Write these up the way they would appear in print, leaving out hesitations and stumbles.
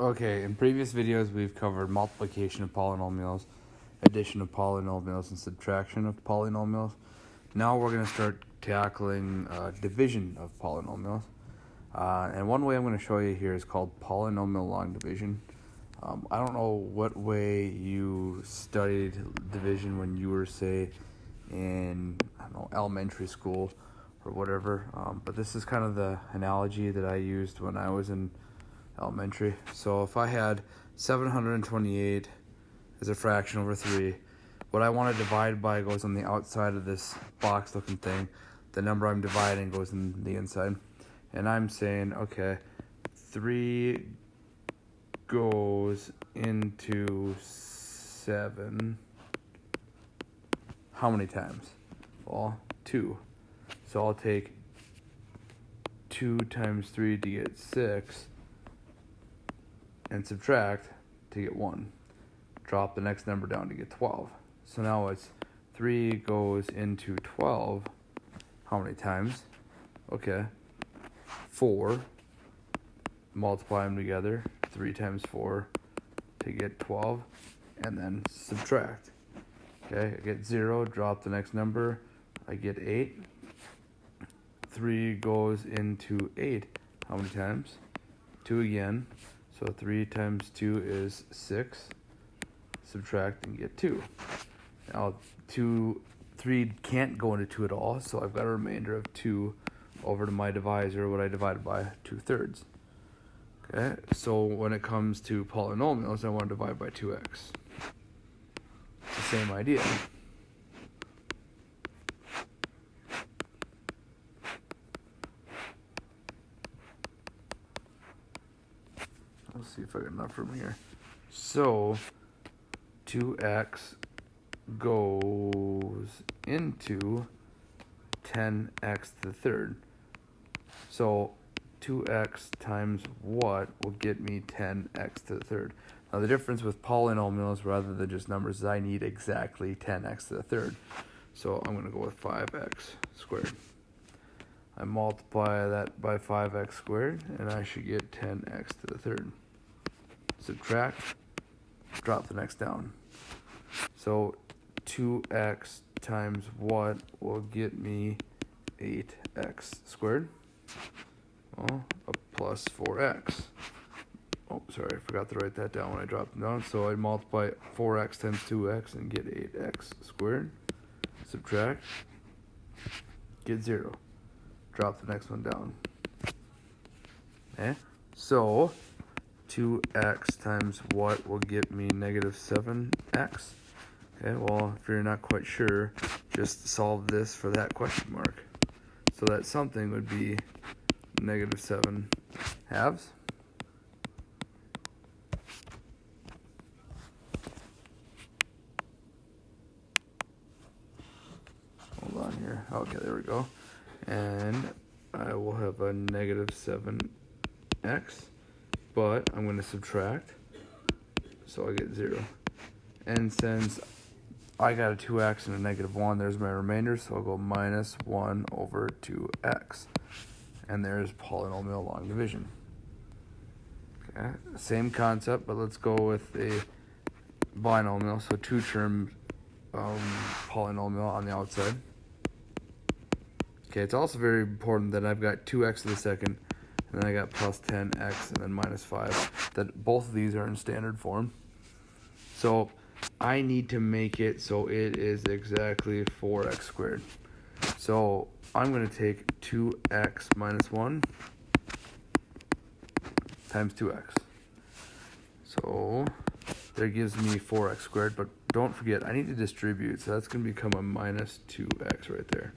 Okay, in previous videos we've covered multiplication of polynomials, addition of polynomials, and subtraction of polynomials. Now we're going to start tackling division of polynomials. And one way I'm going to show you here is called polynomial long division. I don't know what way you studied division when you were, say, in elementary school or whatever, but this is kind of the analogy that I used when I was in elementary. So if I had 728 as a fraction over 3, what I want to divide by goes on the outside of this box looking thing. The number I'm dividing goes in the inside. And I'm saying, okay, 3 goes into 7 how many times? Well, 2. So I'll take 2 times 3 to get 6 and subtract to get 1. Drop the next number down to get 12. So now it's 3 goes into 12 how many times? Okay, 4. Multiply them together, 3 times 4 to get 12, and then subtract. Okay, I get 0, drop the next number, I get 8. 3 goes into 8 how many times? 2 again. So 3 times 2 is 6. Subtract and get 2. Now 3 can't go into 2 at all, so I've got a remainder of 2 over to my divisor, what I divided by 2/3. Okay, so when it comes to polynomials, I want to divide by 2x. It's the same idea. Let's see if I got enough room here. So 2x goes into 10x to the third. So 2x times what will get me 10x to the third. Now the difference with polynomials rather than just numbers is I need exactly 10x to the third. So I'm going to go with 5x squared. I multiply that by 5x squared and I should get 10x to the third. Subtract, drop the next down. So 2x times what will get me 8x squared? Well, a plus 4x. Oh, sorry, I forgot to write that down when I dropped them down. So I multiply 4x times 2x and get 8x squared. Subtract, get 0. Drop the next one down. Okay, so 2x times what will get me negative 7x? Okay, well, if you're not quite sure, just solve this for that question mark. So that something would be negative 7 halves. Hold on here. Okay, there we go. And I will have a negative 7x, but I'm going to subtract, so I get 0. And since I got a 2x and a negative 1, there's my remainder, so I'll go minus 1 over 2x. And there's polynomial long division. Okay, same concept, but let's go with a binomial, so 2-term polynomial on the outside. Okay, it's also very important that I've got 2x to the second, and then I got plus 10x and then minus 5, that both of these are in standard form. So I need to make it so it is exactly 4x squared. So I'm going to take 2x minus 1 times 2x. So that gives me 4x squared, but don't forget, I need to distribute, so that's going to become a minus 2x right there.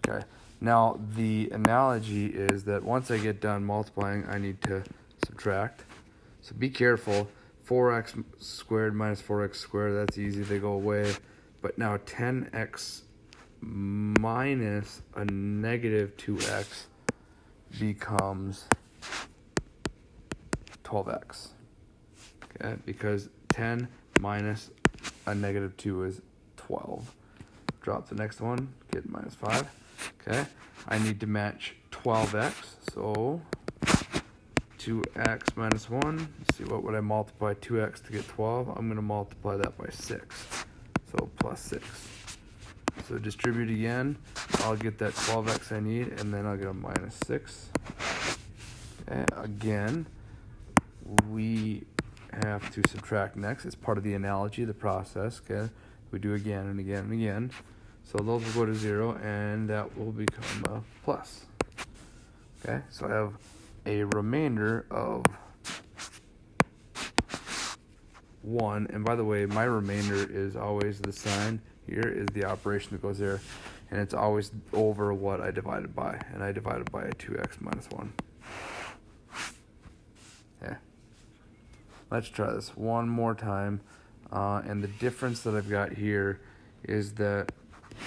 Okay, now the analogy is that once I get done multiplying, I need to subtract. So be careful. 4x squared minus 4x squared, that's easy, they go away. But now 10x minus a negative 2x becomes 12x. Okay, because 10 minus a negative 2 is 12. Drop the next one, get minus 5. Okay, I need to match 12x, so 2x minus 1. Let's see, what would I multiply 2x to get 12? I'm going to multiply that by 6. So plus 6. So distribute again. I'll get that 12x I need, and then I'll get a minus 6. Okay, again, we have to subtract next. It's part of the analogy, the process. Okay, we do again and again and again. So those will go to 0, and that will become a plus. Okay, so I have a remainder of 1. And by the way, my remainder is always the sign. Here is the operation that goes there. And it's always over what I divided by. And I divided by a 2x minus 1. Okay. Let's try this one more time. And the difference that I've got here is that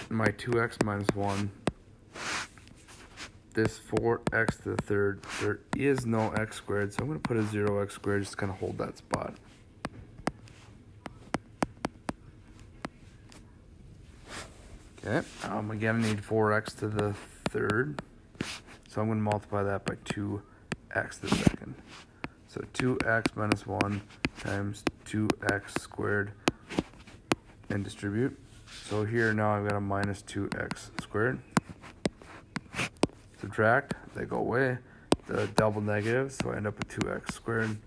my 2x minus 1, this 4x to the third, there is no x squared, so I'm going to put a 0x squared just to kind of hold that spot. Okay, again, I need 4x to the third, so I'm going to multiply that by 2x to the second. So 2x minus 1 times 2x squared, and distribute. So here now I've got a minus 2x squared. Subtract, they go away. The double negative, so I end up with 2x squared.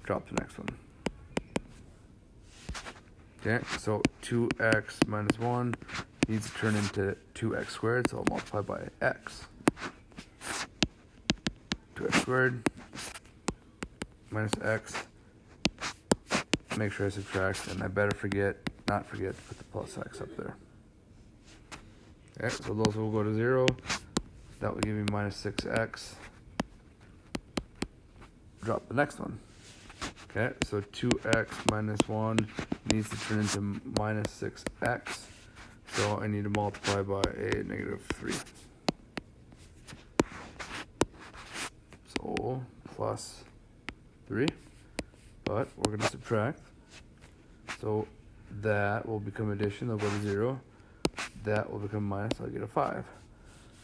Drop the next one. Okay, so 2x minus 1 needs to turn into 2x squared, so I'll multiply by x. 2x squared minus x. Make sure I subtract, and I better not forget to put the plus x up there. Okay, so those will go to 0. That will give me minus 6x. Drop the next one. Okay, so 2x minus 1 needs to turn into minus 6x. So I need to multiply by a negative 3. So plus 3. But we're going to subtract. So that will become addition. They'll go to 0. That will become minus. I'll get a 5.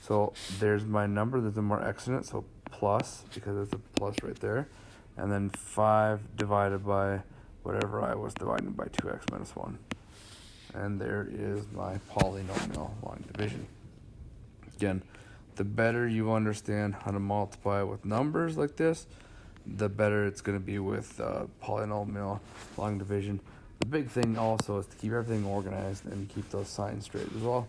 So there's my number. There's no more x in it. So plus, because it's a plus right there. And then 5 divided by whatever I was dividing by 2x minus 1. And there is my polynomial long division. Again, the better you understand how to multiply with numbers like this, the better it's going to be with polynomial long division. The big thing also is to keep everything organized and keep those signs straight as well.